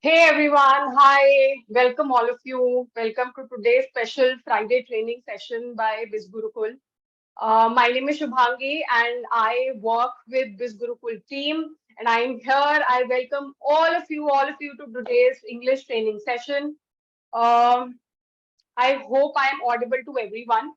Hey everyone, hi, welcome all of you. Welcome to today's special Friday training session by Bizgurukul. My name is Shubhangi and I work with Bizgurukul team and I'm here. I welcome all of you to today's English training session. Um, I hope I am audible to everyone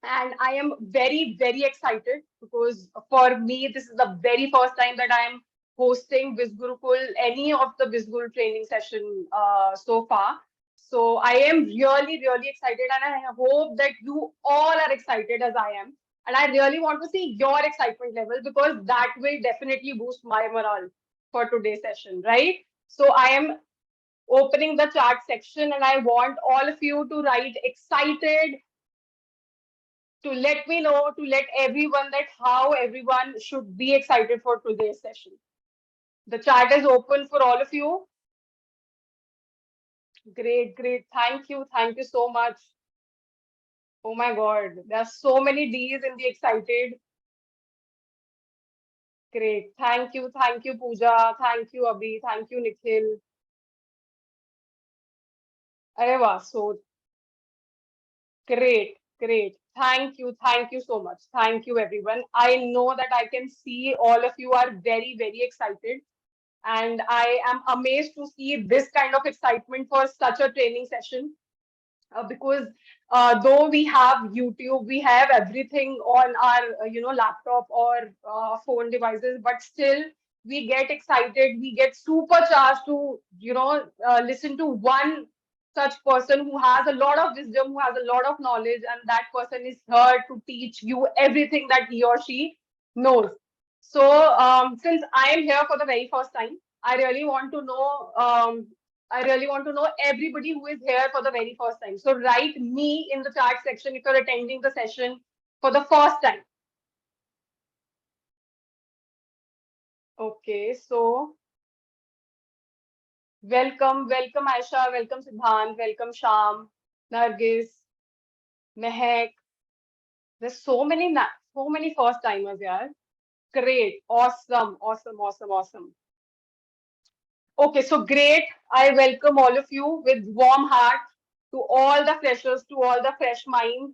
and I am very excited because for me, this is the very first time that I am hosting Bizgurukul, any of the Bizguru training session so far. So I am really excited, and I hope that you all are excited as I am. And I really want to see your excitement level because that will definitely boost my morale for today's session, right? So I am opening the chat section, and I want all of you to write excited to let me know, to let everyone that how everyone should be excited for today's session. The chat is open for all of you. Great. Thank you so much. Oh my God, there are so many D's in the excited. Great. Thank you, Pooja. Thank you, Abhi. Thank you, Nikhil. Areva, so great. Thank you so much. Thank you, everyone. I know that I can see all of you are very excited. And I am amazed to see this kind of excitement for such a training session because though we have YouTube, we have everything on our laptop or phone devices, but still we get excited, we get supercharged to listen to one such person who has a lot of wisdom, who has a lot of knowledge, and that person is here to teach you everything that he or she knows. So since I am here for the very first time, I really want to know. I really want to know everybody who is here for the very first time. So write me in the chat section if you're attending the session for the first time. Okay, so welcome Aisha, welcome Siddhant, welcome Sham, Nargis, Mehak. There's so many first timers here. Great, awesome. Okay, so great. I welcome all of you with warm heart to all the freshers, to all the fresh minds.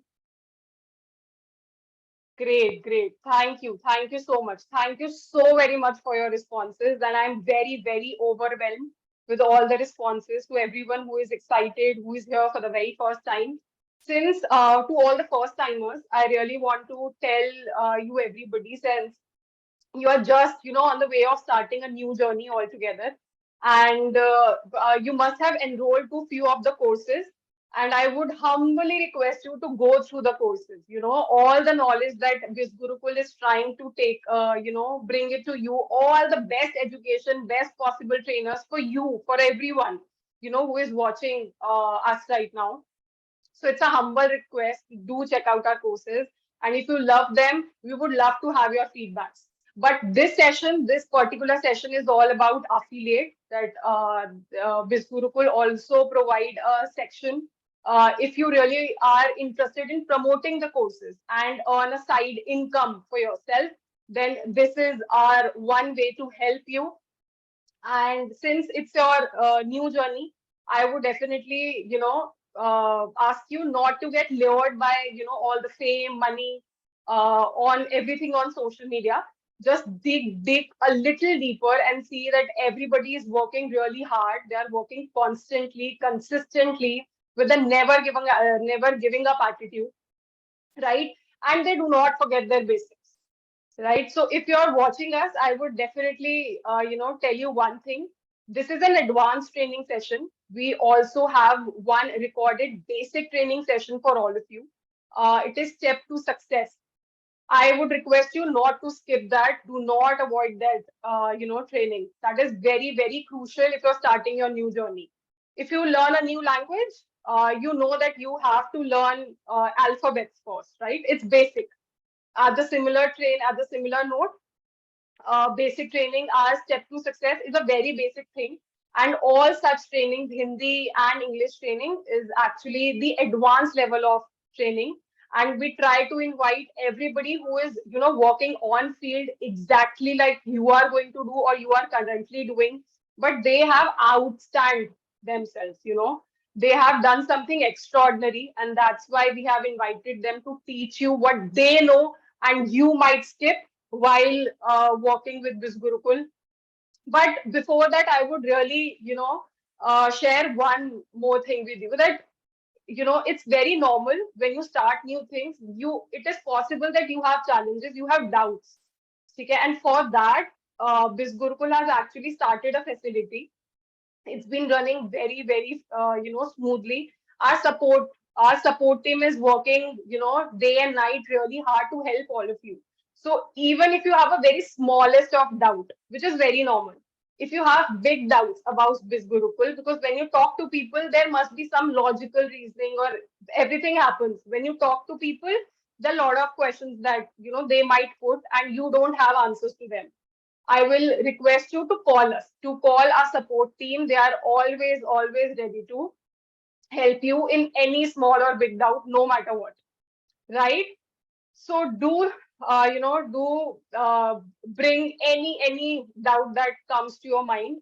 Great. Thank you so much. Thank you so very much for your responses. And I'm very overwhelmed with all the responses to everyone who is excited, who is here for the very first time. Since to all the first timers, I really want to tell you everybody, since you are just on the way of starting a new journey altogether, and you must have enrolled to few of the courses, and I would humbly request you to go through the courses, all the knowledge that this Gurukul is trying to take, bring it to you, all the best education, best possible trainers for you, for everyone who is watching us right now. So it's a humble request. Do check out our courses. And if you love them, we would love to have your feedbacks. But this session, this particular session is all about affiliate, that Bizgurukul also provide a section. If you really are interested in promoting the courses and earn a side income for yourself, then this is our one way to help you. And since it's your new journey, I would definitely, ask you not to get lured by, all the fame, money, on everything on social media. Just dig a little deeper and see that everybody is working really hard. They are working constantly, consistently, with a never giving up attitude, right? And they do not forget their basics, right? So if you're watching us, I would definitely, tell you one thing. This is an advanced training session. We also have one recorded basic training session for all of you. It is step to success. I would request you not to skip that. Do not avoid that, training. That is very crucial if you're starting your new journey. If you learn a new language, you know that you have to learn alphabets first, right? It's basic. At the similar note, basic training, our step to success is a very basic thing. And all such trainings, Hindi and English training, is actually the advanced level of training. And we try to invite everybody who is, working on field exactly like you are going to do or you are currently doing. but they have outstanded themselves, they have done something extraordinary, and that's why we have invited them to teach you what they know and you might skip while working with this Gurukul. But before that, I would really, share one more thing with you, that it's very normal when you start new things. It is possible that you have challenges, you have doubts. Okay? And for that, Bizgurukul has actually started a facility. It's been running very, very, smoothly. Our support team is working, day and night really hard to help all of you. So even if you have a very smallest of doubt, which is very normal, if you have big doubts about this Gurukul, because when you talk to people, there must be some logical reasoning, or everything happens. When you talk to people, there are a lot of questions that they might put, and you don't have answers to them. I will request you to call us, to call our support team. They are always, always ready to help you in any small or big doubt, no matter what. Right? So do bring any doubt that comes to your mind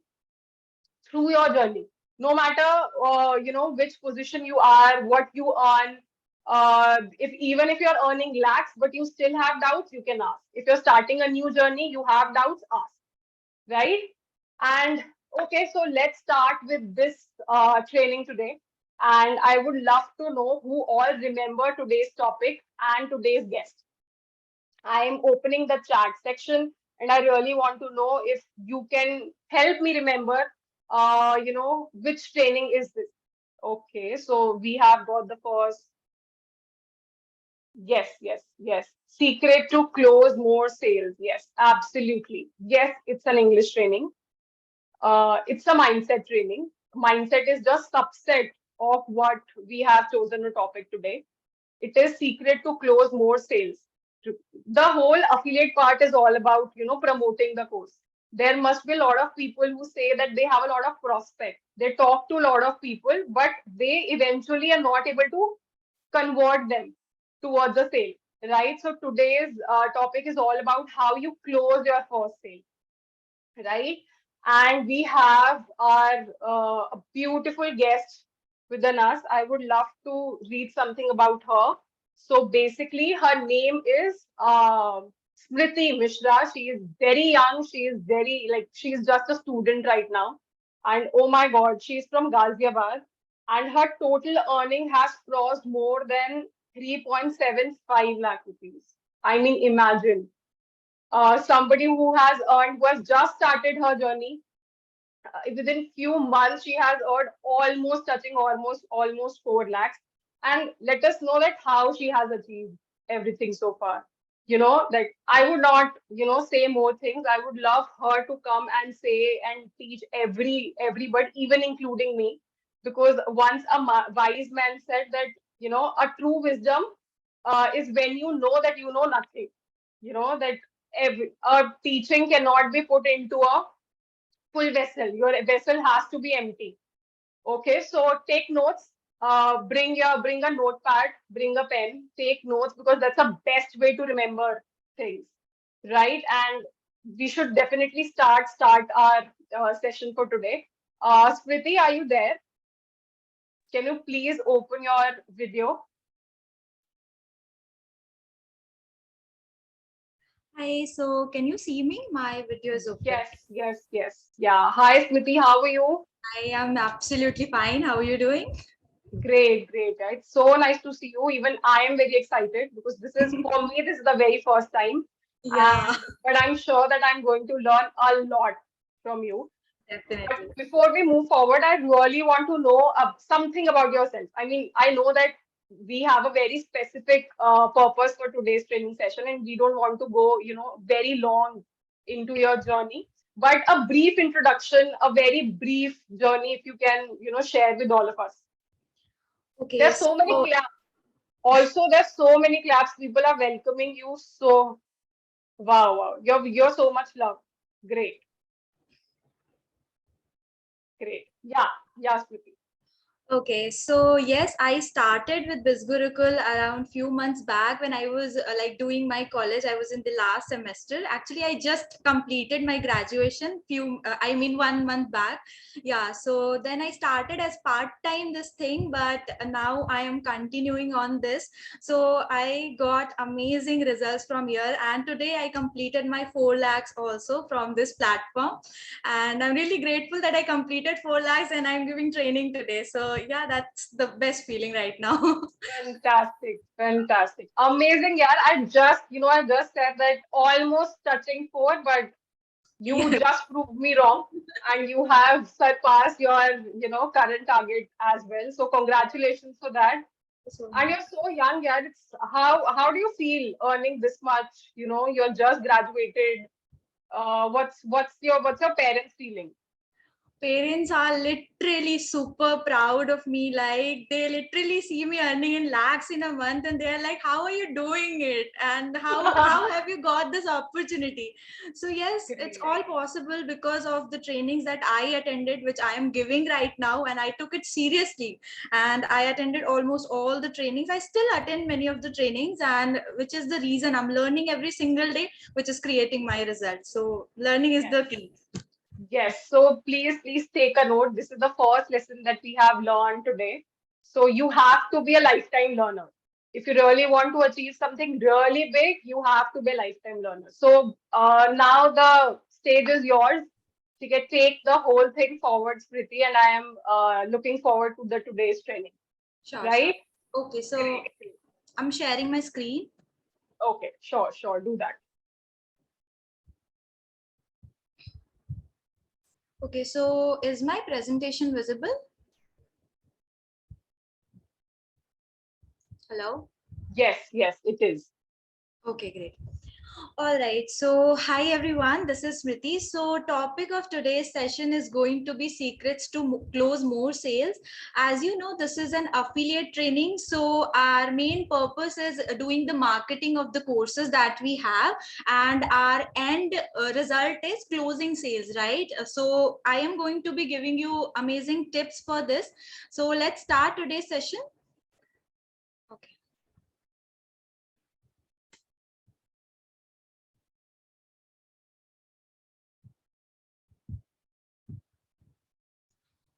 through your journey, no matter which position you are, what you earn. If even if you're earning lakhs but you still have doubts, you can ask. If you're starting a new journey, you have doubts, ask. Right? And okay, so let's start with this training today. And I would love to know who all remember today's topic and today's guest. I am opening the chat section, and I really want to know if you can help me remember, which training is this. Okay, so we have got the first. Yes, yes, yes. Secret to close more sales. Yes, absolutely. Yes, it's an English training. It's a mindset training. Mindset is just subset of what we have chosen a topic today. It is secret to close more sales. The whole affiliate part is all about, promoting the course. There must be a lot of people who say that they have a lot of prospect. They talk to a lot of people, but they eventually are not able to convert them towards a sale, right? So today's topic is all about how you close your first sale, right? And we have our beautiful guest within us. I would love to read something about her. So basically, her name is Smriti Mishra. She is very young. She is very, like, she is just a student right now. And oh my God, she's from Ghaziabad. And her total earning has crossed more than 3.75 lakh rupees. I mean, imagine somebody who has just started her journey. Within few months, she has earned almost touching almost 4 lakhs. And let us know that how she has achieved everything so far. That I would not, say more things. I would love her to come and say and teach everybody, even including me, because once a wise man said that, a true wisdom is when you know that you know nothing. That a teaching cannot be put into a full vessel. Your vessel has to be empty. Okay, so take notes. Bring a notepad, bring a pen, take notes, because that's the best way to remember things, right? And we should definitely start our session for today. Smriti, are you there? Can you please open your video? Hi, so can you see me? My video is open. Yes, yes, yes. Yeah. Hi, Smriti. How are you? I am absolutely fine. How are you doing? Great, great. It's so nice to see you. Even I am very excited because this is, for me, this is the very first time. Yeah, But I'm sure that I'm going to learn a lot from you. But definitely. before we move forward, I really want to know something about yourself. I mean, I know that we have a very specific purpose for today's training session, and we don't want to go, very long into your journey. But a brief introduction, a very brief journey, if you can, share with all of us. Okay, There's so many so claps. Also, there's so many claps. People are welcoming you. So wow, wow. You're so much love. Great, great. Yeah, yeah, Smriti. Okay, so yes, I started with Bizgurukul around few months back when I was like doing my college. I was in the last semester. Actually, I just completed my graduation I mean 1 month back. Yeah, so then I started as part-time this thing, but now I am continuing on this. So I got amazing results from here, and today I completed my 4 lakhs also from this platform, and I'm really grateful that I completed 4 lakhs and I'm giving training today. So yeah, that's the best feeling right now. Fantastic, fantastic, amazing. Yeah, I just said that almost touching four, but you Yeah. just proved me wrong, and you have surpassed your, current target as well. So congratulations for that. So And much. you're so young, yeah. It's how do you feel earning this much? You're just graduated. What's your parents feeling? Parents are literally super proud of me. Like they literally see me earning in lakhs in a month, and they're like, "How are you doing it? And how have you got this opportunity?" So yes, it's Great. all possible because of the trainings that I attended, which I am giving right now, and I took it seriously. And I attended almost all the trainings. I still attend many of the trainings, and which is the reason I'm learning every single day, which is creating my results. So learning is Yes. the key. Yes. So please take a note. This is the first lesson that we have learned today. So you have to be a lifetime learner. If you really want to achieve something really big, you have to be a lifetime learner. So now the stage is yours. You can take the whole thing forward, Smriti, and I am looking forward to the today's training. Sure, sure. Right? Okay, so Great. I'm sharing my screen. Okay. Sure. Do that. Okay, so is my presentation visible? Hello? Yes, it is. Okay, great. All right. So, hi everyone. This is Smriti. So, topic of today's session is going to be secrets to close more sales. As you know, this is an affiliate training. So, our main purpose is doing the marketing of the courses that we have, and our end result is closing sales, right? So, I am going to be giving you amazing tips for this. So, let's start today's session. Okay.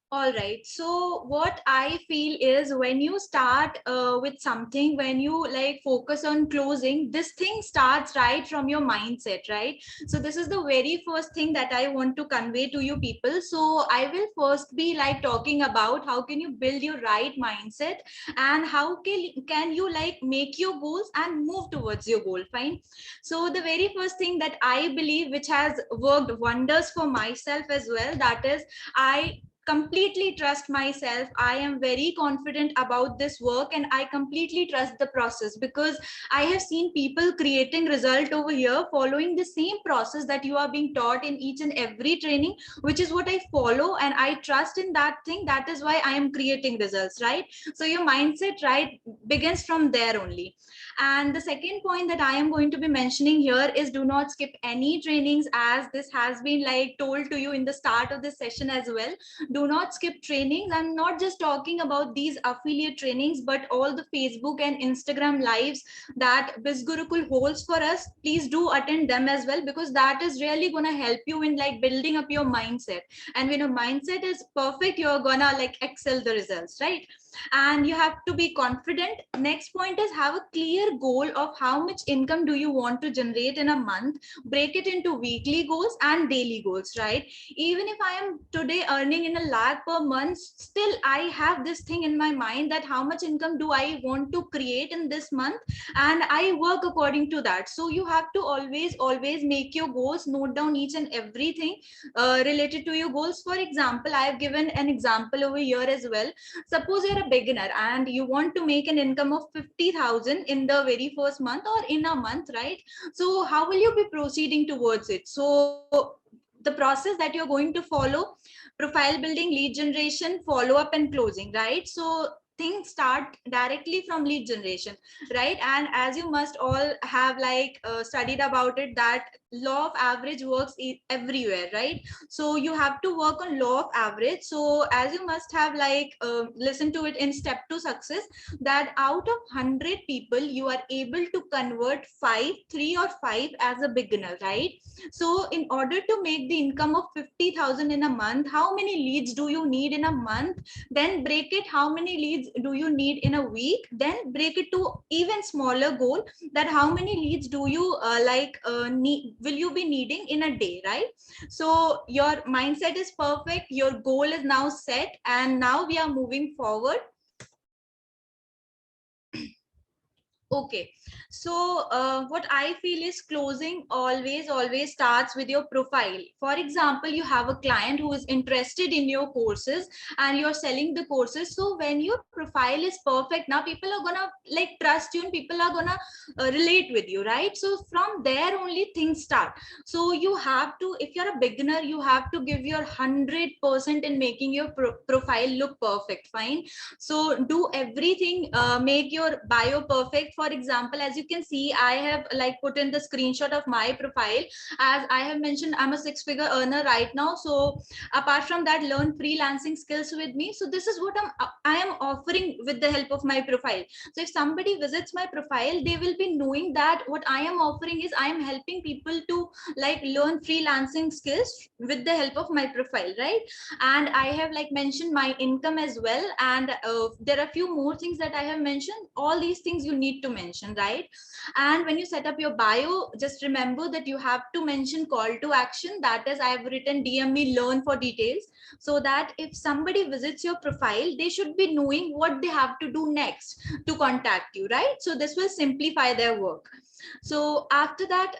All right. So what I feel is when you start with something, when you like focus on closing, this thing starts right from your mindset, right? So this is the very first thing that I want to convey to you people. So I will first be like talking about how can you build your right mindset and how can you like make your goals and move towards your goal. Fine. So the very first thing that I believe which has worked wonders for myself as well, that is I completely trust myself. I am very confident about this work and I completely trust the process because I have seen people creating result over here following the same process that you are being taught in each and every training, which is what I follow and I trust in that thing. That is why I am creating results, right? So your mindset, right, begins from there only. And the second point that I am going to be mentioning here is do not skip any trainings, as this has been like told to you in the start of this session as well. Do not skip trainings. I'm not just talking about these affiliate trainings, but all the Facebook and Instagram lives that Bizgurukul holds for us. Please do attend them as well, because that is really gonna help you in like building up your mindset. And when your mindset is perfect, you're gonna like excel the results, right? And you have to be confident. Next point is have a clear goal of how much income do you want to generate in a month. Break it into weekly goals and daily goals, right? Even if I am today earning in a lakh per month, still I have this thing in my mind that how much income do I want to create in this month, and I work according to that. So you have to always make your goals, note down each and everything related to your goals. For example, I have given an example over here as well. Suppose you're a beginner and you want to make an income of 50,000 in the very first month or in a month, right? So how will you be proceeding towards it? So the process that you're going to follow: profile building, lead generation, follow up and closing, right? So things start directly from lead generation, right? And as you must all have like studied about it, that law of average works everywhere, right? So you have to work on law of average. So as you must have like listened to it in Step to Success, that out of 100 people you are able to convert 5, 3 or 5 as a beginner, right? So in order to make the income of 50,000 in a month, how many leads do you need in a month? Then break it, how many leads do you need in a week? Then break it to even smaller goal, that how many leads do you need, will you be needing in a day, right? So your mindset is perfect, your goal is now set, and now we are moving forward. Okay, so what I feel is closing always starts with your profile. For example, you have a client who is interested in your courses and you're selling the courses. So when your profile is perfect, now people are gonna like trust you and people are gonna relate with you, right? So from there only things start. So you have to, if you're a beginner, you have to give your 100% in making your profile look perfect. Fine, so do everything, make your bio perfect. For example, as you can see, I have like put in the screenshot of my profile. As I have mentioned, I'm a 6-figure earner right now. So apart from that, learn freelancing skills with me. So this is what I am offering with the help of my profile. So if somebody visits my profile, they will be knowing that what I am offering is I am helping people to like learn freelancing skills with the help of my profile, right? And I have like mentioned my income as well, and there are a few more things that I have mentioned. All these things you need to mention, right? And when you set up your bio, just remember that you have to mention call to action, that is, I have written DM me learn for details, so that if somebody visits your profile, they should be knowing what they have to do next to contact you, right? So this will simplify their work. So after that,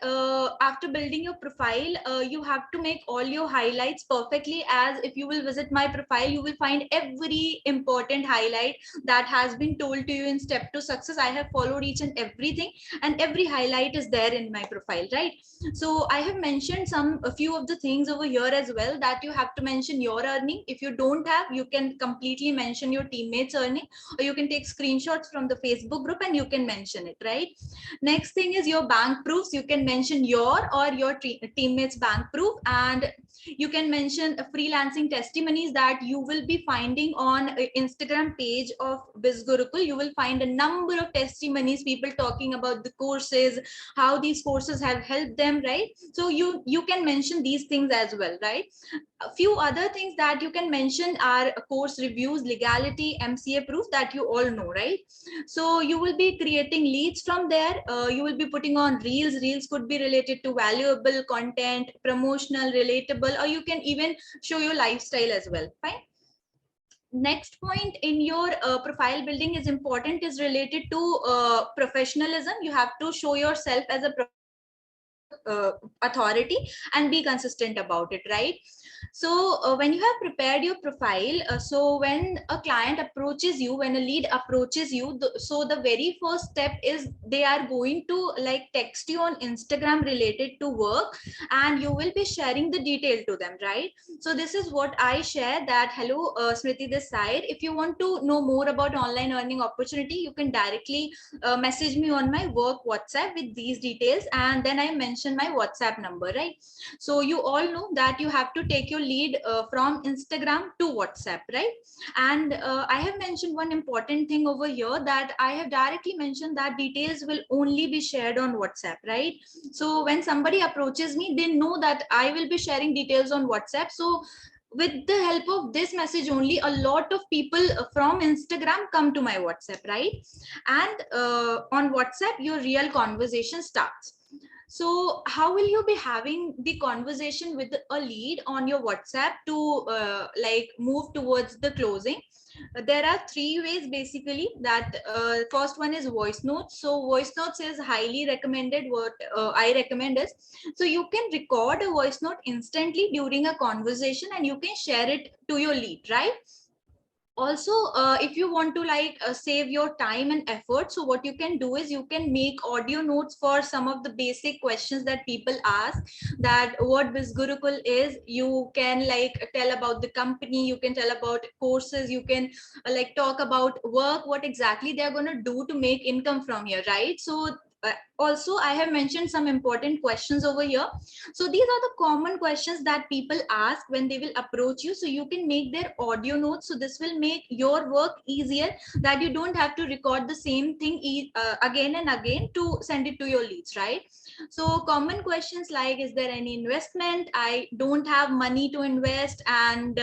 after building your profile, you have to make all your highlights perfectly. As if you will visit my profile, you will find every important highlight that has been told to you in Step to Success. I have followed each and everything, and every highlight is there in my profile, right? So I have mentioned a few of the things over here as well, that you have to mention your earning. If you don't have, you can completely mention your teammates earning, or you can take screenshots from the Facebook group and you can mention it, right? Next thing is your bank proofs. You can mention your or your teammates bank proof, and you can mention freelancing testimonies that you will be finding on Instagram page of Bizgurukul. You will find a number of testimonies, people talking about the courses, how these courses have helped them, right? So you can mention these things as well, right? A few other things that you can mention are course reviews, legality, MCA proof, that you all know, right? So you will be creating leads from there. You will be putting on reels could be related to valuable content, promotional, relatable, or you can even show your lifestyle as well. Fine. Next point in your profile building is important, is related to professionalism. You have to show yourself as a authority and be consistent about it, right? So when you have prepared your profile, so when a client approaches you, when a lead approaches you, so the very first step is they are going to like text you on Instagram related to work, and you will be sharing the detail to them, right? So this is what I share, that hello, Smriti this side. If you want to know more about online earning opportunity, you can directly message me on my work WhatsApp with these details, and then I mention my WhatsApp number, right? So you all know that you have to take your lead from Instagram to WhatsApp, right? And I have mentioned one important thing over here, that I have directly mentioned that details will only be shared on WhatsApp, right? So when somebody approaches me, they know that I will be sharing details on WhatsApp. So with the help of this message only, a lot of people from Instagram come to my WhatsApp, right? And on WhatsApp, your real conversation starts. So how will you be having the conversation with a lead on your WhatsApp to like move towards the closing? There are three ways basically. That first one is voice notes. So voice notes is highly recommended. What I recommend is, so you can record a voice note instantly during a conversation and you can share it to your lead, right? Also, if you want to like save your time and effort, so what you can do is you can make audio notes for some of the basic questions that people ask, that what Bizgurukul is. You can like tell about the company, you can tell about courses, you can like talk about work, what exactly they're going to do to make income from here, right? So Also, I have mentioned some important questions over here. So these are the common questions that people ask when they will approach you, so you can make their audio notes. So this will make your work easier, that you don't have to record the same thing again and again to send it to your leads, right? So common questions like, is there any investment? I don't have money to invest, and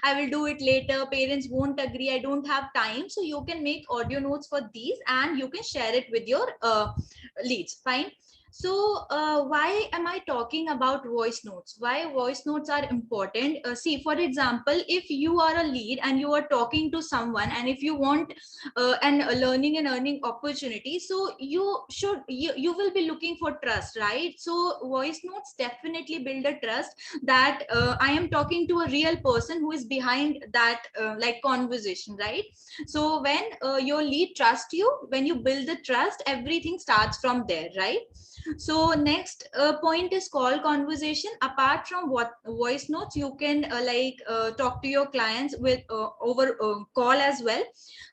I will do it later. Parents won't agree. I don't have time. So you can make audio notes for these, and you can share it with your leads. Fine. So why am I talking about voice notes? Why voice notes are important? See, for example, if you are a lead and you are talking to someone, and if you want an learning and earning opportunity, so you will be looking for trust, right? So voice notes definitely build a trust, that I am talking to a real person who is behind that like conversation, right? So when your lead trusts you, when you build the trust, everything starts from there, right? So next point is call conversation. Apart from what voice notes, you can talk to your clients with over call as well.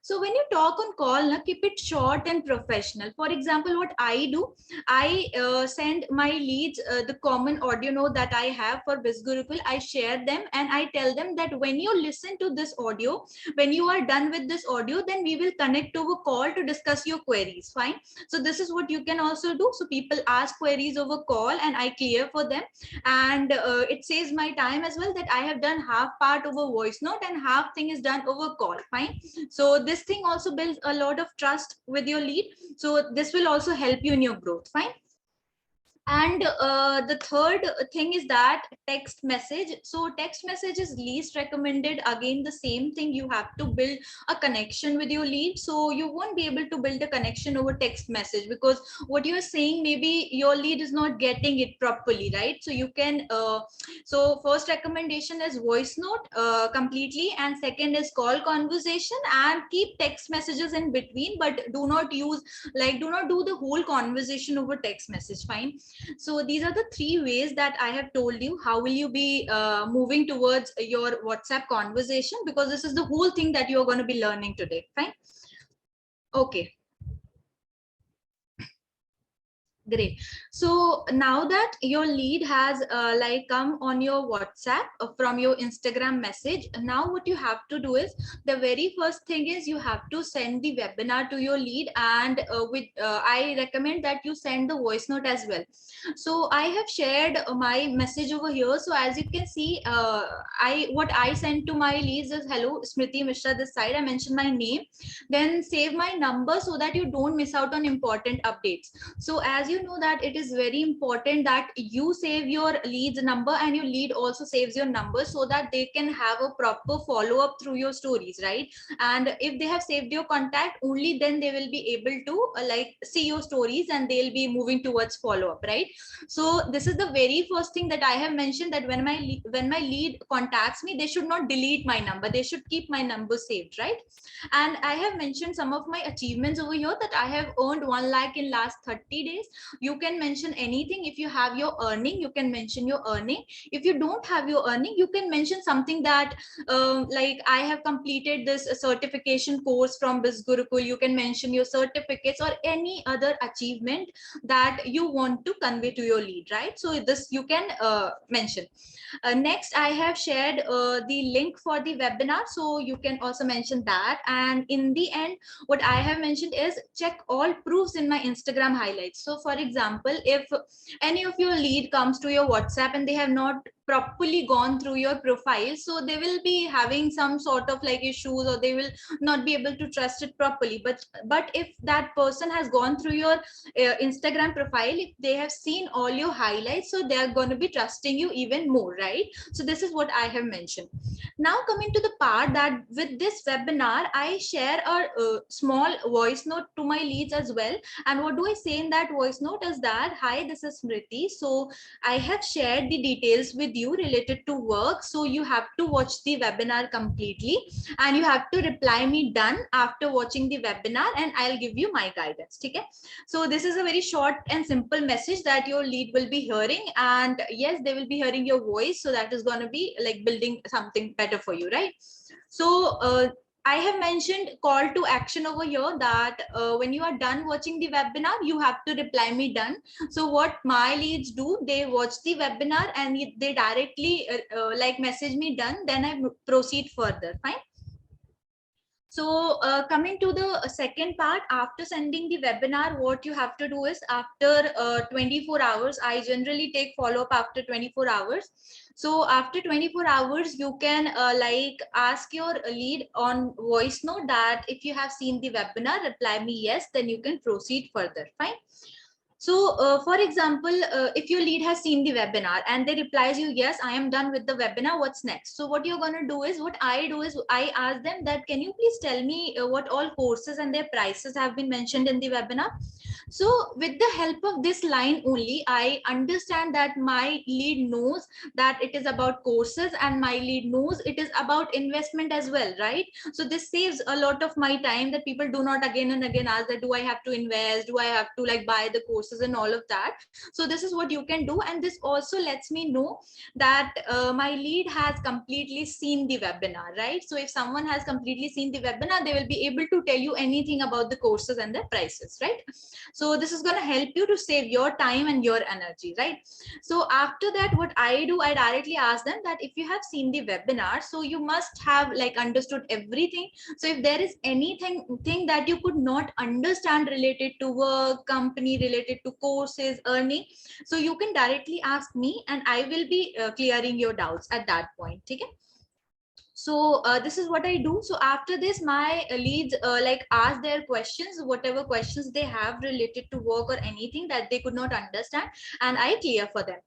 So when you talk on call, keep it short and professional. For example, what I do, I send my leads the common audio note that I have for Bizgurukul. I share them and I tell them that when you listen to this audio, when you are done with this audio, then we will connect to a call to discuss your queries. Fine. So this is what you can also do. So people ask queries over call and I clear for them, and it saves my time as well, that I have done half part over voice note and half thing is done over call. Fine. So this thing also builds a lot of trust with your lead, so this will also help you in your growth. Fine. And the third thing is that text message. So text message is least recommended. Again, the same thing, you have to build a connection with your lead. So you won't be able to build a connection over text message, because what you're saying, maybe your lead is not getting it properly, right? So you can so first recommendation is voice note completely, and second is call conversation, and keep text messages in between, but do not use, like, do not do the whole conversation over text message. Fine. So these are the three ways that I have told you how will you be moving towards your WhatsApp conversation, because this is the whole thing that you're going to be learning today. Fine. Okay. Great. So now that your lead has come on your WhatsApp from your Instagram message, now what you have to do is, the very first thing is you have to send the webinar to your lead, and I recommend that you send the voice note as well. So I have shared my message over here. So as you can see, what I sent to my leads is, hello Smriti Mishra this side. I mentioned my name, then save my number so that you don't miss out on important updates. So as you know that it is very important that you save your leads number, and your lead also saves your number, so that they can have a proper follow up through your stories, right? And if they have saved your contact, only then they will be able to see your stories, and they'll be moving towards follow up, right? So this is the very first thing that I have mentioned, that when my lead contacts me, they should not delete my number, they should keep my number saved, right? And I have mentioned some of my achievements over here, that I have earned 1 lakh in last 30 days. You can mention anything. If you have your earning, you can mention your earning. If you don't have your earning, you can mention something that like, I have completed this certification course from Bizgurukul. You can mention your certificates or any other achievement that you want to convey to your lead, right? So this you can mention. Next, I have shared the link for the webinar, so you can also mention that. And in the end, what I have mentioned is, check all proofs in my Instagram highlights. So for example, if any of your lead comes to your WhatsApp and they have not properly gone through your profile, so they will be having some sort of like issues, or they will not be able to trust it properly. But if that person has gone through your Instagram profile, if they have seen all your highlights, so they are going to be trusting you even more, right? So this is what I have mentioned. Now coming to the part that with this webinar, I share a small voice note to my leads as well. And what do I say in that voice note is that, hi, this is Smriti. So I have shared the details with you related to work. So you have to watch the webinar completely, and you have to reply me done after watching the webinar, and I'll give you my guidance. Okay. So this is a very short and simple message that your lead will be hearing, and yes, they will be hearing your voice. So that is going to be like building something better for you, right? So I have mentioned call to action over here that when you are done watching the webinar, you have to reply me done. So what my leads do, they watch the webinar and they directly like message me done, then I proceed further. Fine. So coming to the second part, after sending the webinar, what you have to do is after 24 hours, I generally take follow up after 24 hours. So after 24 hours, you can like ask your lead on voice note that if you have seen the webinar, reply me yes, then you can proceed further. Fine. So, for example, if your lead has seen the webinar and they replies you, yes, I am done with the webinar, what's next? So what you're going to do is, what I do is I ask them that, can you please tell me what all courses and their prices have been mentioned in the webinar? So with the help of this line only, I understand that my lead knows that it is about courses and my lead knows it is about investment as well, right? So this saves a lot of my time, that people do not again and again ask that, do I have to invest, do I have to like buy the courses and all of that. So this is what you can do, and this also lets me know that my lead has completely seen the webinar, right? So if someone has completely seen the webinar, they will be able to tell you anything about the courses and their prices, right? So this is going to help you to save your time and your energy, right? So after that, what I do, I directly ask them that if you have seen the webinar, so you must have like understood everything. So if there is anything thing that you could not understand related to work, company, related to courses, earning, so you can directly ask me and I will be clearing your doubts at that point. Okay. So this is what I do. So after this, my leads like ask their questions, whatever questions they have related to work or anything that they could not understand, and I clear for them.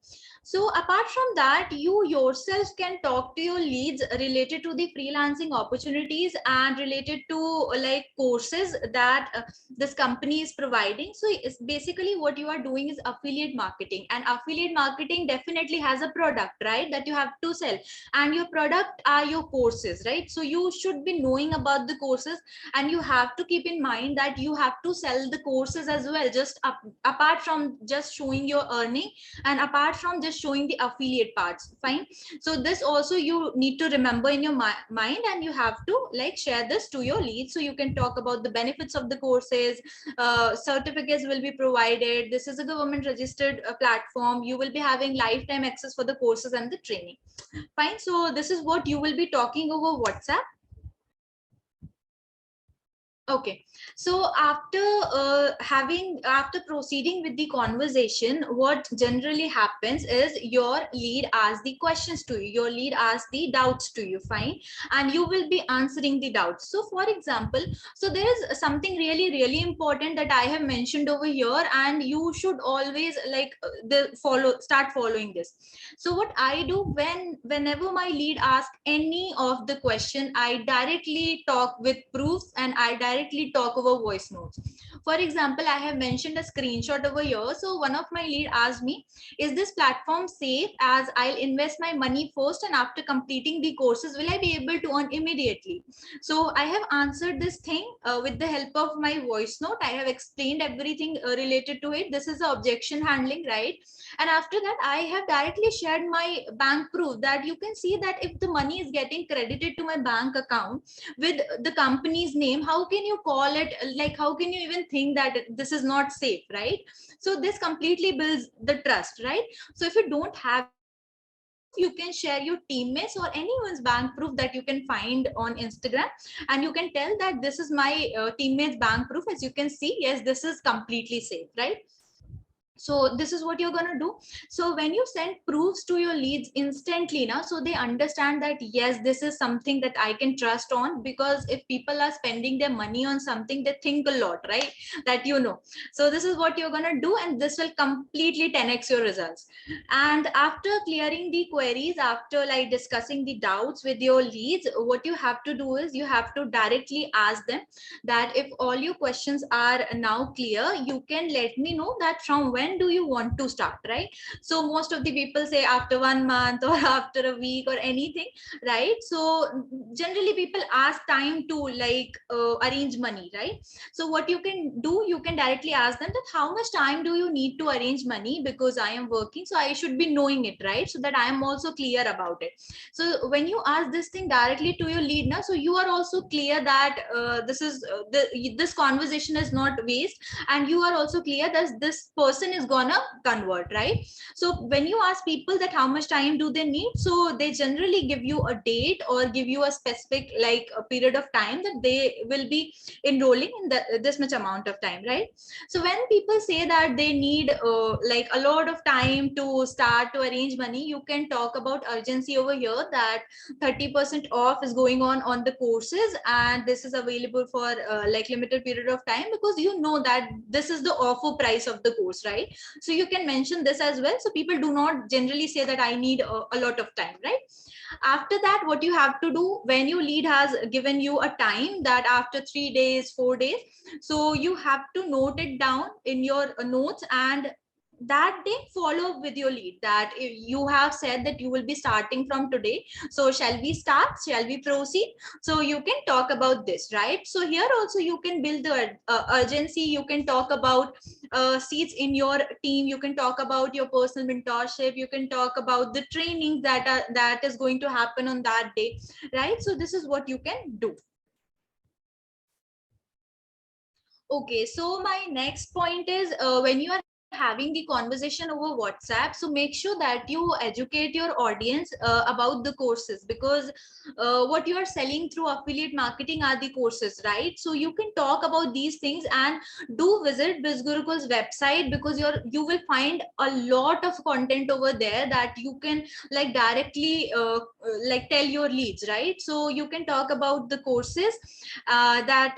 So apart from that, you yourself can talk to your leads related to the freelancing opportunities and related to like courses that this company is providing. So it's basically what you are doing is affiliate marketing, and affiliate marketing definitely has a product, right, that you have to sell, and your product are your courses, right? So you should be knowing about the courses, and you have to keep in mind that you have to sell the courses as well, just apart from just showing your earning and apart from just showing the affiliate parts. Fine. So this also you need to remember in your mind, and you have to like share this to your leads, so you can talk about the benefits of the courses. Certificates will be provided. This is a government registered platform. You will be having lifetime access for the courses and the training. Fine. So this is what you will be talking over WhatsApp. Okay, so after proceeding with the conversation, what generally happens is your lead asks the questions to you, your lead asks the doubts to you, fine, and you will be answering the doubts. So for example, so there is something really important that I have mentioned over here, and you should always like start following this. So what I do, whenever my lead asks any of the question, I directly talk with proofs and I directly talk over voice notes. For example, I have mentioned a screenshot over here. So one of my lead asked me, is this platform safe, as I'll invest my money first and after completing the courses, will I be able to earn immediately? So I have answered this thing with the help of my voice note. I have explained everything related to it. This is the objection handling, right? And after that, I have directly shared my bank proof, that you can see that if the money is getting credited to my bank account with the company's name, how can you call it, like how can you even think that this is not safe, right? So this completely builds the trust, right? So if you don't have you can share your teammates or anyone's bank proof that you can find on Instagram, and you can tell that this is my teammates bank proof. As you can see, yes, this is completely safe, right? So this is what you're going to do. So when you send proofs to your leads instantly now, so they understand that yes, this is something that I can trust on, because if people are spending their money on something, they think a lot, right? That so this is what you're going to do, and this will completely 10x your results. And after clearing the queries, after like discussing the doubts with your leads, what you have to do is you have to directly ask them that if all your questions are now clear, you can let me know that from when when do you want to start, right? So most of the people say after 1 month or after a week or anything, right? So generally people ask time to like arrange money, right? So what you can do, you can directly ask them that how much time do you need to arrange money, because I am working, so I should be knowing it, right? So that I am also clear about it. So when you ask this thing directly to your lead now, so you are also clear that this conversation is not waste, and you are also clear that this person is gonna convert, right? So when you ask people that how much time do they need, so they generally give you a date or give you a specific like a period of time that they will be enrolling in this much amount of time, right? So when people say that they need like a lot of time to start to arrange money, you can talk about urgency over here, that 30% off is going on the courses, and this is available for like limited period of time, because you know that this is the offer price of the course, right? So you can mention this as well, so people do not generally say that I need a lot of time, right? After that, what you have to do, when your lead has given you a time that after 3 days 4 days, so you have to note it down in your notes, and that day follow up with your lead, that if you have said that you will be starting from today, so shall we start, shall we proceed? So you can talk about this, right? So here also you can build the urgency, you can talk about seats in your team, you can talk about your personal mentorship, you can talk about the trainings that is going to happen on that day, right? So this is what you can do. Okay, so my next point is when you are having the conversation over WhatsApp, so make sure that you educate your audience about the courses, because what you are selling through affiliate marketing are the courses, right? So you can talk about these things, and do visit Bizgurukul's website, because you will find a lot of content over there that you can like directly like tell your leads, right? So you can talk about the courses that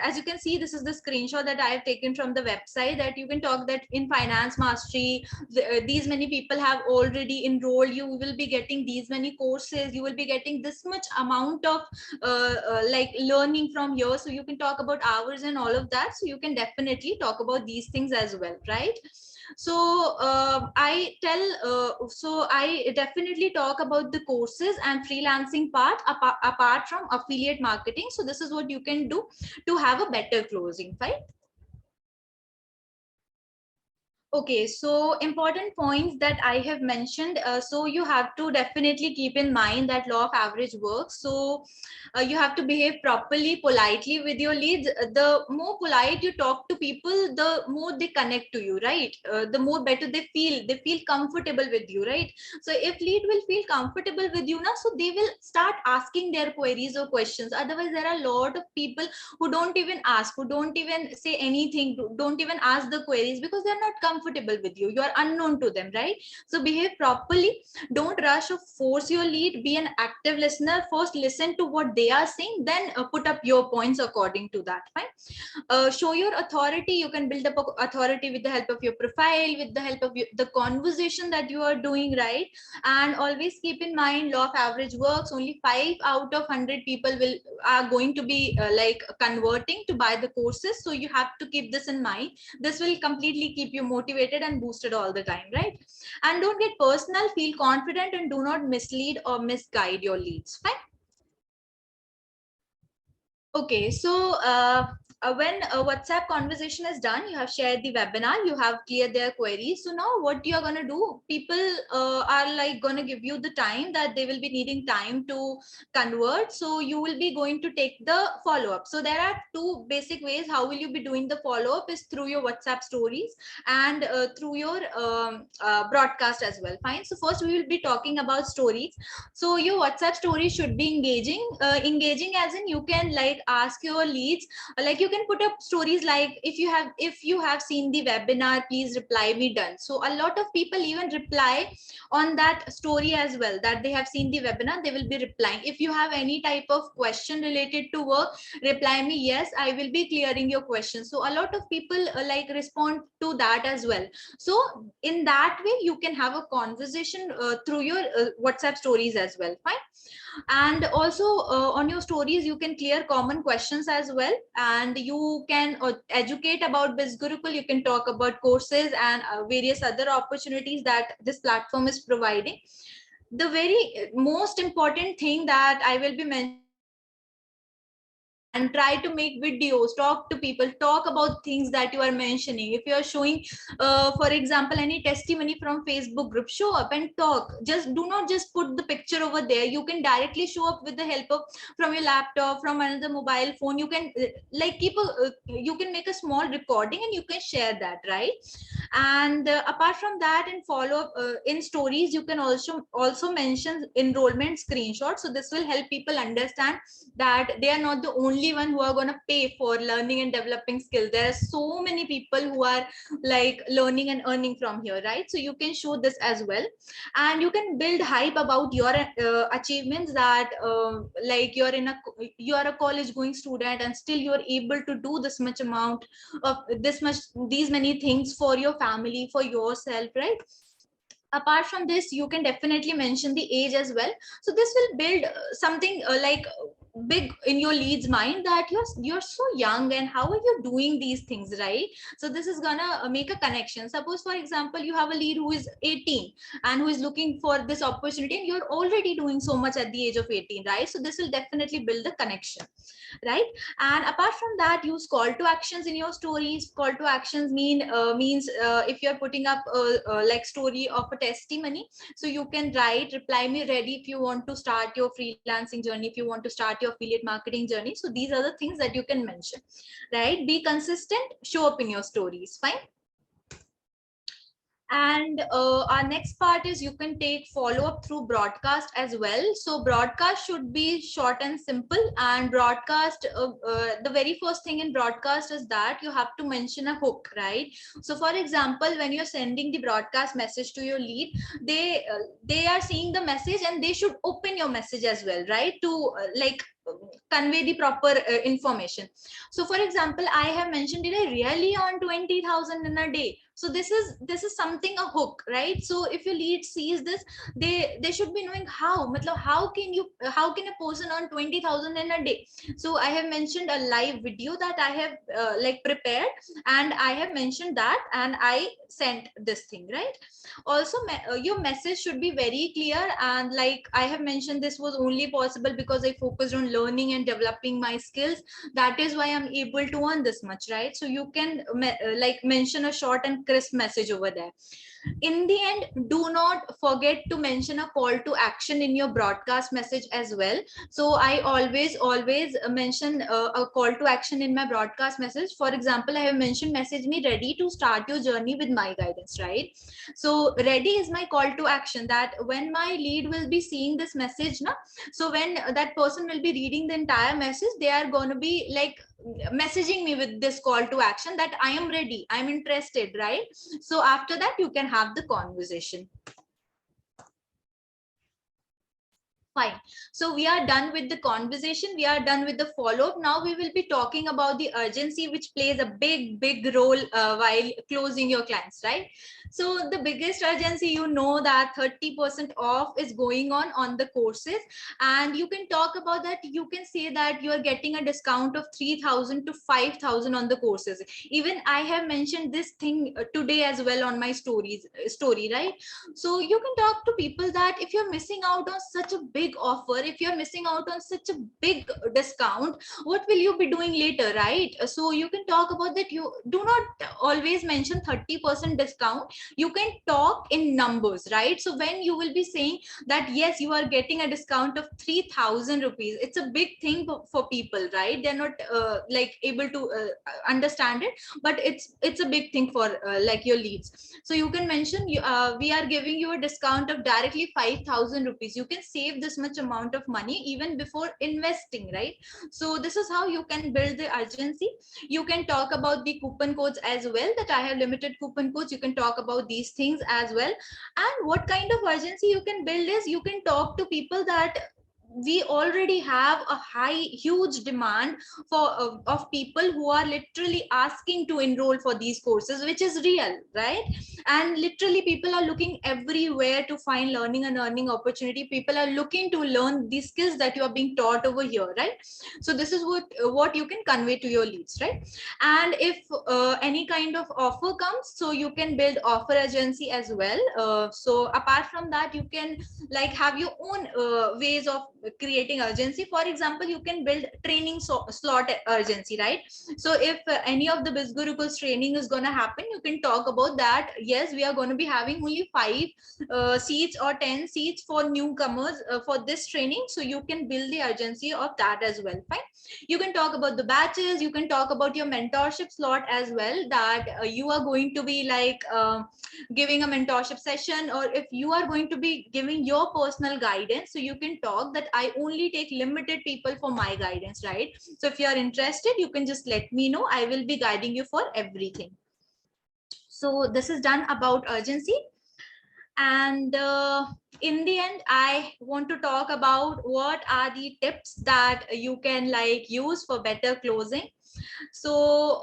as you can see, this is the screenshot that I have taken from the website, that you can talk that in finance mastery, these many people have already enrolled, you will be getting these many courses, you will be getting this much amount of like learning from here. So you can talk about hours and all of that, so you can definitely talk about these things as well, right? So I definitely talk about the courses and freelancing part apart from affiliate marketing. So this is what you can do to have a better closing, right? Okay, so important points that I have mentioned. So you have to definitely keep in mind that law of average works. So you have to behave properly, politely with your leads. The more polite you talk to people, the more they connect to you, right? The more better they feel comfortable with you, right? So if lead will feel comfortable with you now, so they will start asking their queries or questions. Otherwise, there are a lot of people who don't even ask, who don't even say anything, don't even ask the queries, because they're not comfortable with you, you are unknown to them, right? So behave properly, don't rush or force your lead, be an active listener, first listen to what they are saying, then put up your points according to that, fine. Show your authority, you can build up authority with the help of your profile, with the help of the conversation that you are doing, right? And always keep in mind, law of average works, only 5 out of 100 people will are going to be like converting to buy the courses. So you have to keep this in mind, this will completely keep you motivated and boosted all the time, right? And don't get personal, feel confident, and do not mislead or misguide your leads, fine. Okay, so when a WhatsApp conversation is done, you have shared the webinar, you have cleared their queries. So now what you are going to do, people are like going to give you the time that they will be needing time to convert. So you will be going to take the follow-up. So there are two basic ways. How will you be doing the follow-up is through your WhatsApp stories and through your broadcast as well. Fine. So first we will be talking about stories. So your WhatsApp story should be engaging as in you can like ask your leads, like you can put up stories like, if you have seen the webinar, please reply me done. So a lot of people even reply on that story as well, that they have seen the webinar, they will be replying. If you have any type of question related to work, reply me yes, I will be clearing your question. So a lot of people like respond to that as well. So in that way you can have a conversation through your WhatsApp stories as well, fine. And also on your stories you can clear common questions as well, and and you can educate about Bizgurukul. You can talk about courses and various other opportunities that this platform is providing. The very most important thing that I will be mentioning is share your stories and try to make videos, talk to people, talk about things that you are mentioning. If you are showing for example any testimony from Facebook group, show up and talk. Just do not just put the picture over there. You can directly show up with the help of from your laptop, from another mobile phone. You can like keep a you can make a small recording and you can share that, right? And apart from that, in follow up in stories, you can also mention enrollment screenshots. So this will help people understand that they are not the only one who are going to pay for learning and developing skills. There are so many people who are like learning and earning from here, right? So you can show this as well, and you can build hype about your achievements, that like you are a college going student and still you are able to do this much amount of this much these many things for your family, for yourself, right? Apart from this, you can definitely mention the age as well. So this will build something like big in your lead's mind, that you're so young and how are you doing these things, right? So this is gonna make a connection. Suppose for example you have a lead who is 18 and who is looking for this opportunity, and you're already doing so much at the age of 18, right? So this will definitely build the connection, right? And apart from that, use call to actions in your stories. Call to actions means if you're putting up a like story of a testimony, so you can write reply me ready if you want to start your freelancing journey, if you want to start your affiliate marketing journey. So these are the things that you can mention, right? Be consistent, show up in your stories. Fine. And our next part is you can take follow up through broadcast as well. So broadcast should be short and simple. And broadcast, the very first thing in broadcast is that you have to mention a hook, right? So for example, when you're sending the broadcast message to your lead, they are seeing the message and they should open your message as well, right? To like convey the proper information. So for example, I have mentioned, did I really earn 20,000 in a day? So this is something a hook, right? So if your lead sees this, they should be knowing how, matlab, how can a person earn 20,000 in a day? So I have mentioned a live video that I have like prepared, and I have mentioned that, and I sent this thing, right? Also your message should be very clear, and like I have mentioned, this was only possible because I focused on learning and developing my skills. That is why I'm able to earn this much, right? So you can like mention a short and crisp message over there. In the end, do not forget to mention a call to action in your broadcast message as well. So I always mention a call to action in my broadcast message. For example, I have mentioned message me ready to start your journey with my guidance, right? So ready is my call to action, that when my lead will be seeing this message na, so when that person will be reading the entire message, they are going to be like messaging me with this call to action, that I am ready, I'm interested, right? So after that you can have the conversation. Fine. So we are done with the conversation. We are done with the follow-up. Now we will be talking about the urgency, which plays a big role while closing your clients, right? So the biggest urgency, you know that 30% off is going on the courses, and you can talk about that. You can say that you are getting a discount of 3,000 to 5,000 on the courses. Even I have mentioned this thing today as well on my story, right? So you can talk to people that if you're missing out on such a big offer, if you're missing out on such a big discount, what will you be doing later, right? So you can talk about that. You do not always mention 30% discount. You can talk in numbers, right? So when you will be saying that yes, you are getting a discount of 3,000 rupees, it's a big thing for people, right? They're not like able to understand it, but it's a big thing for like your leads. So you can mention we are giving you a discount of directly 5,000 rupees. You can save this much amount of money even before investing, right? So this is how you can build the urgency. You can talk about the coupon codes as well, that I have limited coupon codes. You can talk about these things as well. And what kind of urgency you can build is, you can talk to people that we already have a huge demand for of people who are literally asking to enroll for these courses, which is real, right? And literally people are looking everywhere to find learning and earning opportunity. People are looking to learn these skills that you are being taught over here, right? So this is what you can convey to your leads, right? And if any kind of offer comes, so you can build offer agency as well. So apart from that, you can like have your own ways of creating urgency. For example, you can build training slot urgency, right? So if any of the Bizgurukul's training is going to happen, you can talk about that. Yes, we are going to be having only 5 seats or 10 seats for newcomers for this training. So you can build the urgency of that as well. Fine. You can talk about the batches. You can talk about your mentorship slot as well, that you are going to be like giving a mentorship session, or if you are going to be giving your personal guidance, so you can talk that I only take limited people for my guidance, right? So if you are interested, you can just let me know. I will be guiding you for everything. So this is done about urgency. And in the end, I want to talk about what are the tips that you can like use for better closing. So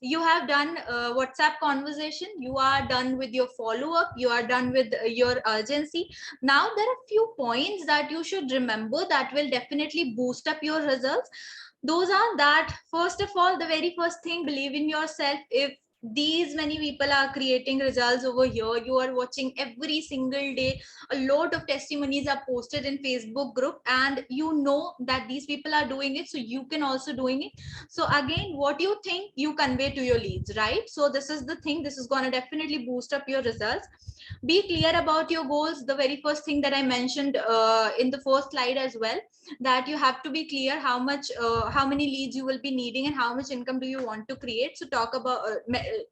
you have done WhatsApp conversation, you are done with your follow-up, you are done with your urgency. Now there are few points that you should remember that will definitely boost up your results. Those are that, first of all, the very first thing, believe in yourself. If these many people are creating results over here, you are watching every single day, a lot of testimonies are posted in Facebook group, and you know that these people are doing it, so you can also doing it. So again, what you think, you convey to your leads, right? So this is the thing, this is going to definitely boost up your results. Be clear about your goals, the very first thing that I mentioned in the first slide as well, that you have to be clear how many leads you will be needing and how much income do you want to create. So talk about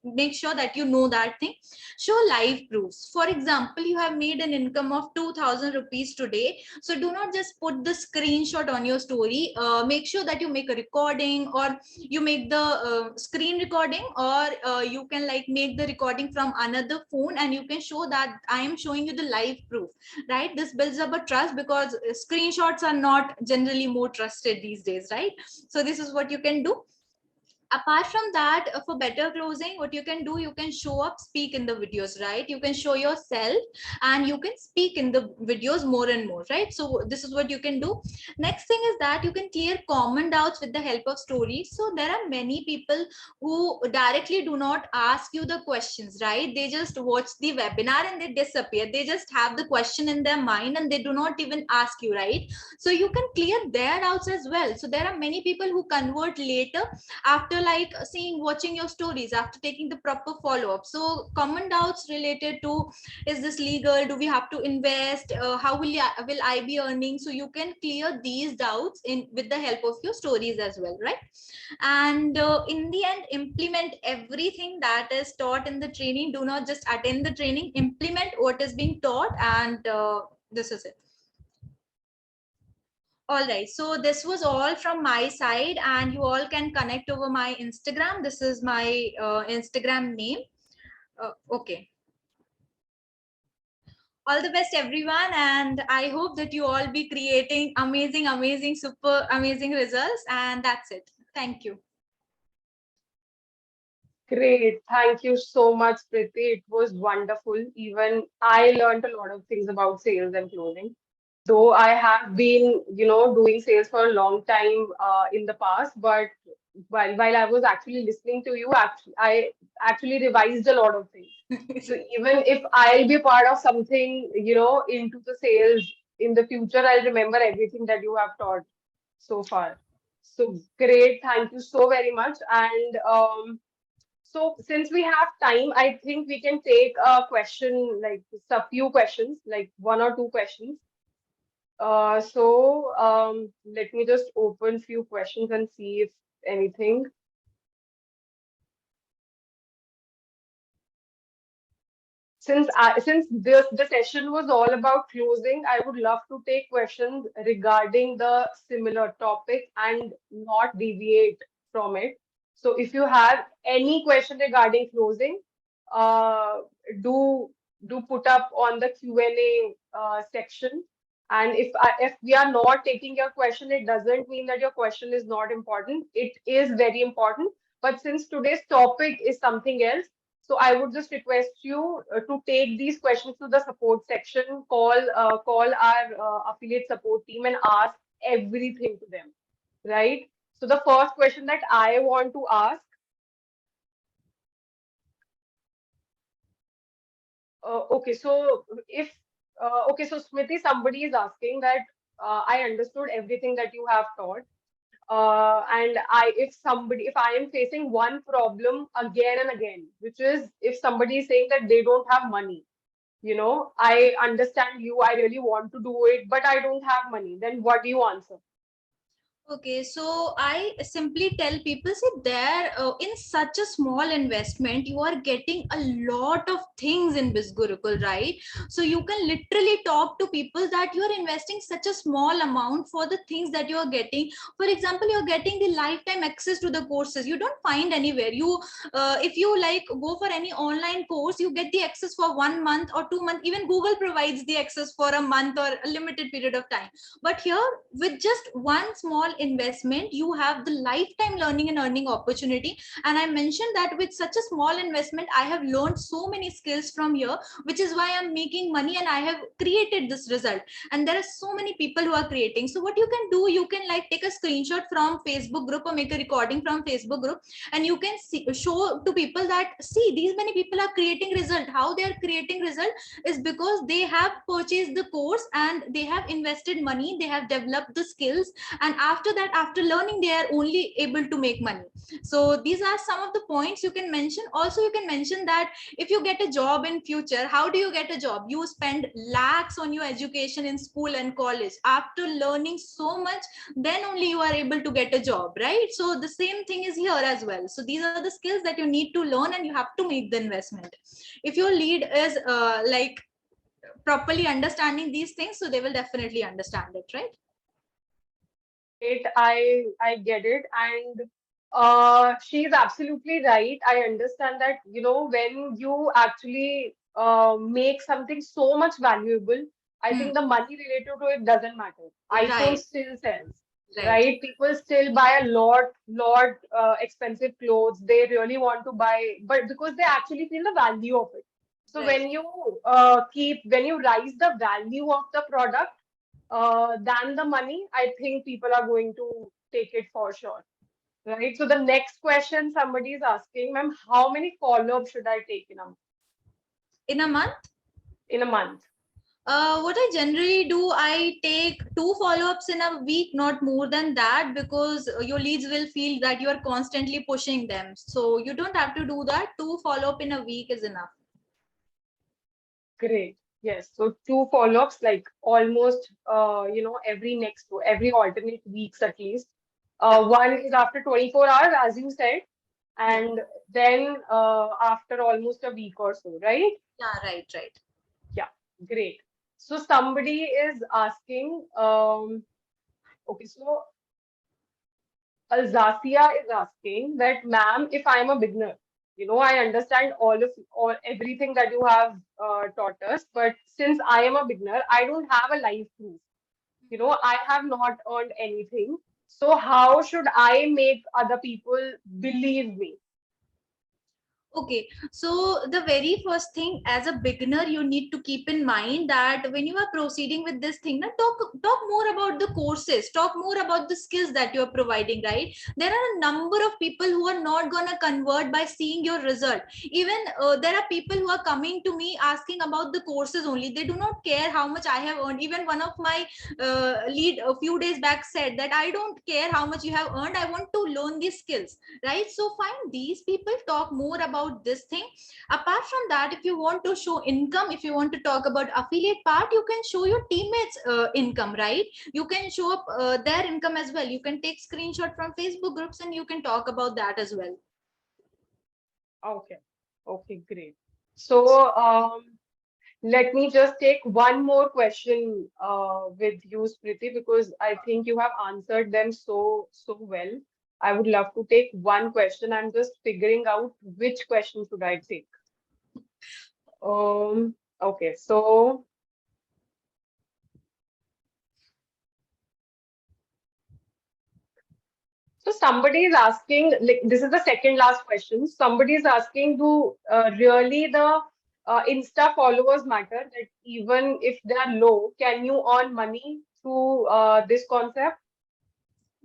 make sure that you know that thing. Show live proofs. For example, you have made an income of 2000 rupees today, so do not just put the screenshot on your story. Make sure that you make a recording, or you make the screen recording, or you can like make the recording from another phone, and you can show that I am showing you the live proof, right? This builds up a trust, because screenshots are not generally more trusted these days, right? So this is what you can do. Apart from that, for better closing, what you can do, you can show up, speak in the videos, right? You can show yourself and you can speak in the videos more and more, right? So this is what you can do. Next thing is that you can clear common doubts with the help of stories. So there are many people who directly do not ask you the questions, right? They just watch the webinar and they disappear. They just have the question in their mind and they do not even ask you, right? So you can clear their doubts as well. So there are many people who convert later after like watching your stories, after taking the proper follow-up. So common doubts related to, is this legal, do we have to invest, how will I be earning? So you can clear these doubts in with the help of your stories as well, right? And in the end, implement everything that is taught in the training. Do not just attend the training, implement what is being taught. And this is it. All right, so this was all from my side, and you all can connect over my Instagram. This is my Instagram name. Okay. All the best, everyone, and I hope that you all be creating amazing, amazing, super amazing results. And that's it. Thank you. Great. Thank you so much, Priti. It was wonderful. Even I learned a lot of things about sales and closing. Though I have been, doing sales for a long time in the past, but while I was actually listening to you, I actually revised a lot of things. So even if I'll be part of something, into the sales in the future, I'll remember everything that you have taught so far. So great. Thank you so very much. And so since we have time, I think we can take a question, like a few questions, like 1 or 2 questions. Let me just open few questions and see if anything. Since the session was all about closing, I would love to take questions regarding the similar topic and not deviate from it. So if you have any question regarding closing, uh, do put up on the Q&A section, And if we are not taking your question, it doesn't mean that your question is not important. It is very important. But since today's topic is something else, so I would just request you to take these questions to the support section, call our affiliate support team and ask everything to them, right? So the first question that I want to ask, okay, so if okay, so Smriti, somebody is asking that I understood everything that you have taught. And if I am facing one problem again and again, which is if somebody is saying that they don't have money, I understand you, I really want to do it, but I don't have money, then what do you answer? Okay, so I simply tell people, see, there in such a small investment, you are getting a lot of things in Bizgurukul, right? So you can literally talk to people that you are investing such a small amount for the things that you are getting. For example, you're getting the lifetime access to the courses you don't find anywhere. If you like go for any online course, you get the access for 1 month or 2 months. Even Google provides the access for a month or a limited period of time. But here, with just one small investment, you have the lifetime learning and earning opportunity. And I mentioned that with such a small investment, I have learned so many skills from here, which is why I'm making money and I have created this result. And there are so many people who are creating. So what you can do, you can like take a screenshot from Facebook group or make a recording from Facebook group, and you can show to people that, see, these many people are creating result. How they are creating result is because they have purchased the course and they have invested money, they have developed the skills, and after that, after learning, they are only able to make money. So these are some of the points you can mention. Also, you can mention that if you get a job in future, how do you get a job? You spend lakhs on your education in school and college. After learning so much, then only you are able to get a job, right? So the same thing is here as well. So these are the skills that you need to learn and you have to make the investment. If your lead is like properly understanding these things, so they will definitely understand it, right? Great, I get it, and she's absolutely right. I understand that, when you actually make something so much valuable, I Hmm. think the money related to it doesn't matter. iPhone Right, still sells, right, right? People still buy a lot expensive clothes. They really want to buy, but because they actually feel the value of it. So right. when you rise the value of the product than the money, I think people are going to take it for sure. Right. So the next question somebody is asking, ma'am, how many follow-ups should I take In a month, in a month? what I generally do, I take 2 follow-ups in a week, not more than that, because your leads will feel that you are constantly pushing them. So you don't have to do that. 2 follow-up in a week is enough. Great. Yes. So two follow-ups, like almost every alternate weeks at least. Yeah, One is after 24 hours, as you said, yeah, and then after almost a week or so, right? yeah, right, right. Yeah, great. So somebody is asking, okay, so Alzacia is asking that, ma'am, if I'm a beginner, I understand all everything that you have taught us, but since I am a beginner, I don't have a life proof. I have not earned anything. So how should I make other people believe me? Okay, so the very first thing as a beginner, you need to keep in mind that when you are proceeding with this thing, now talk more about the courses, talk more about the skills that you are providing, right? There are a number of people who are not gonna convert by seeing your result. Even there are people who are coming to me asking about the courses only. They do not care how much I have earned. Even one of my lead a few days back said that I don't care how much you have earned. I want to learn these skills, right? So find these people, talk more about this thing. Apart from that, if you want to show income, if you want to talk about affiliate part, you can show your teammates income, right? You can show up their income as well. You can take screenshot from Facebook groups and you can talk about that as well. Okay. Okay, great. So let me just take one more question with you, Spriti, because I think you have answered them so well. I would love to take one question. I'm just figuring out which question should I take. Okay, so somebody is asking, like, this is the second last question. Somebody is asking, do really the Insta followers matter? That even if they are low, can you earn money through this concept?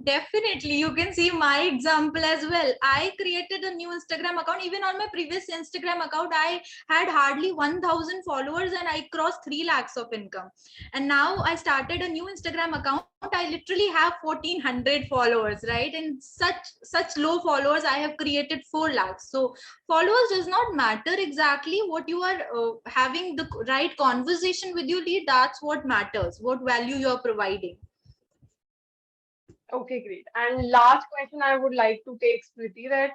Definitely, you can see my example as well. I created a new Instagram account. Even on my previous Instagram account, I had hardly 1,000 followers and I crossed 3 lakhs of income. And now I started a new Instagram account. I literally have 1,400 followers, right? And such low followers, I have created 4 lakhs. So followers does not matter exactly. What you are having the right conversation with your lead, that's what matters. What value you are providing. Okay, great. And last question I would like to take, Smriti, that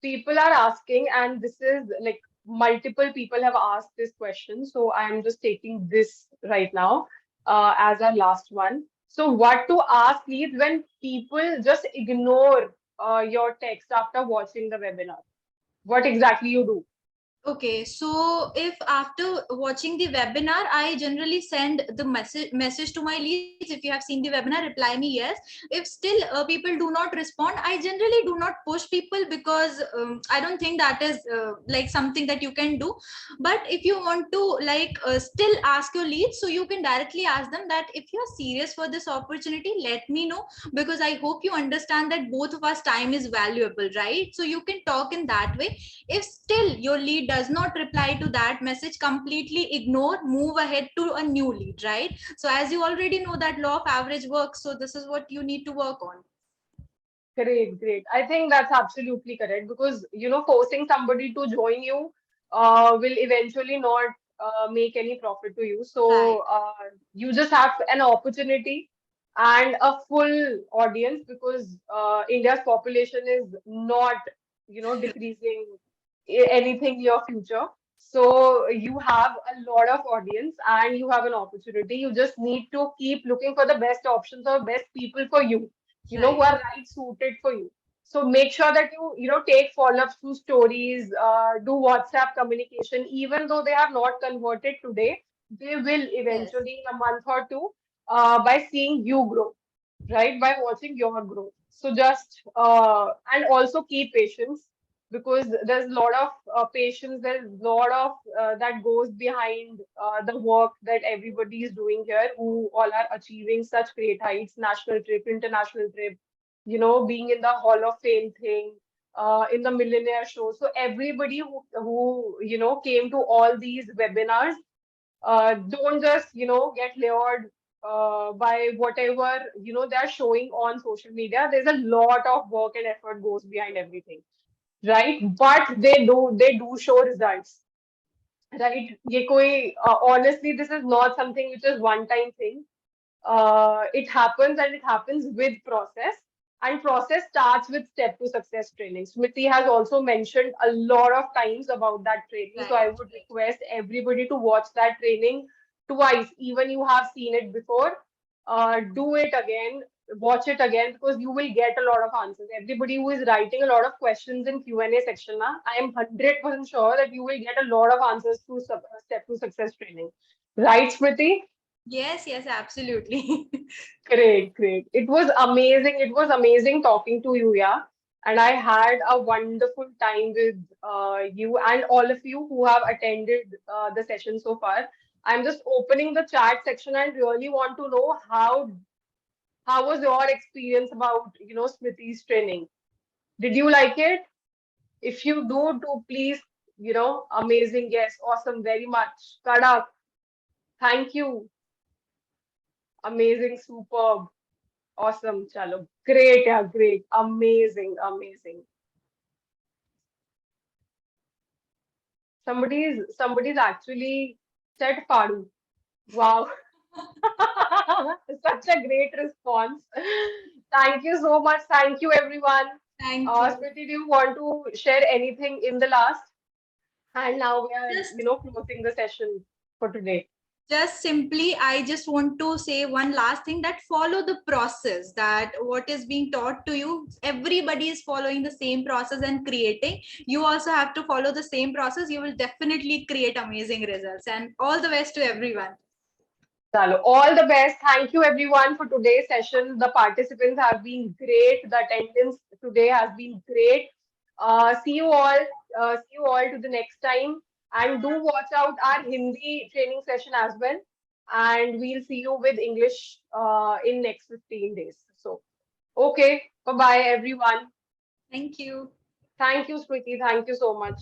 people are asking, and this is like multiple people have asked this question. So I'm just taking this right now as our last one. So, what to ask leads when people just ignore your text after watching the webinar? What exactly you do? Okay, so if after watching the webinar, I generally send the message to my leads. If you have seen the webinar, reply me yes. If still people do not respond, I generally do not push people because I don't think that is like something that you can do. But if you want to like still ask your leads, so you can directly ask them that if you are serious for this opportunity, let me know, because I hope you understand that both of us time is valuable, right? So you can talk in that way. If still your lead does not reply to that message, completely ignore, move ahead to a new lead, right? So as you already know that law of average works, so this is what you need to work on. Great, great. I think that's absolutely correct because forcing somebody to join you will eventually not make any profit to you. Right. So you just have an opportunity and a full audience because India's population is not decreasing anything in your future. So you have a lot of audience and you have an opportunity. You just need to keep looking for the best options or best people for you, who Right. are right suited for you. So make sure that you take follow-ups through stories, do WhatsApp communication, even though they are not converted today, they will Yes. eventually in a month or two by seeing you grow, right? By watching your growth. So just and also keep patience because there's a lot of patience, there's a lot of that goes behind the work that everybody is doing here, who all are achieving such great heights, national trip, international trip, being in the Hall of Fame thing, in the Millionaire Show. So everybody who came to all these webinars, don't just get lured by whatever they're showing on social media. There's a lot of work and effort goes behind everything, right? But they do show results, right? ये कोई honestly, this is not something which is one time thing. It happens and it happens with process. And process starts with step to success training. Smriti has also mentioned a lot of times about that training. So I Right. would request everybody to watch that training twice. Even you have seen it before, do it again, watch it again because you will get a lot of answers. Everybody who is writing a lot of questions in Q&A section, I am 100% sure that you will get a lot of answers through step to success training. Right, Smriti? Yes, yes, absolutely. Great, great. It was amazing. It was amazing talking to you, yeah. And I had a wonderful time with you and all of you who have attended the session so far. I'm just opening the chat section and really want to know how was your experience about Smriti's training? Did you like it? If you do please, amazing. Yes, awesome, very much. Kadak, thank you. Amazing, superb. Awesome, chalo. Great, yeah, great. Amazing, amazing. Somebody's actually said Padu. Wow. Such a great response. Thank you so much. Thank you, everyone. Thank you. Smriti, do you want to share anything in the last? And now we are, Just closing the session for today. just simply, I just want to say one last thing, that follow the process, that what is being taught to you, everybody is following the same process and creating. You also have to follow the same process. You will definitely create amazing results, and all the best to everyone. Chalo, all the best. Thank you everyone for today's session. The participants have been great. The attendance today has been great. See you all. See you all to the next time. And do watch out our Hindi training session as well. And we'll see you with English in next 15 days. So, okay. Bye bye, everyone. Thank you. Thank you, Smriti. Thank you so much.